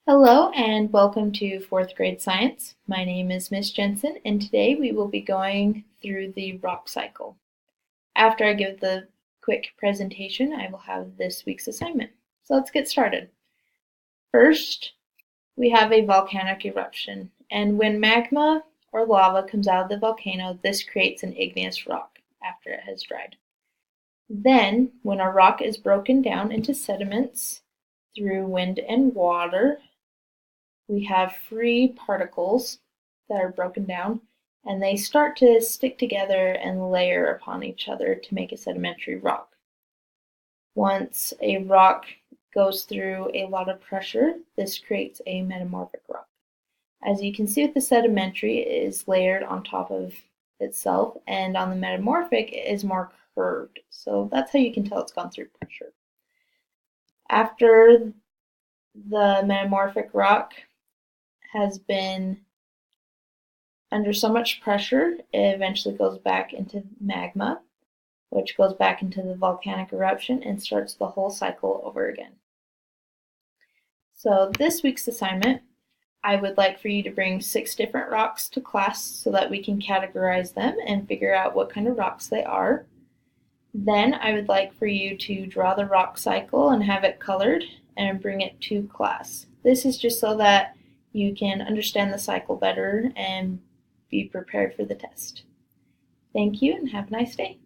Hello and welcome to 4th grade science. My name is Miss Jensen and today we will be going through the rock cycle. After I give the quick presentation, I will have this week's assignment. So let's get started. First, we have a volcanic eruption, and when magma or lava comes out of the volcano, this creates an igneous rock after it has dried. Then, when a rock is broken down into sediments through wind and water, we have free particles that are broken down, and they start to stick together and layer upon each other to make a sedimentary rock. Once a rock goes through a lot of pressure, this creates a metamorphic rock. As you can see with the sedimentary, it is layered on top of itself, and on the metamorphic, it is more curved. So that's how you can tell it's gone through pressure. After the metamorphic rock has been under so much pressure, it eventually goes back into magma, which goes back into the volcanic eruption and starts the whole cycle over again. So this week's assignment, I would like for you to bring 6 different rocks to class so that we can categorize them and figure out what kind of rocks they are. Then I would like for you to draw the rock cycle and have it colored and bring it to class. This is just so that you can understand the cycle better and be prepared for the test. Thank you and have a nice day.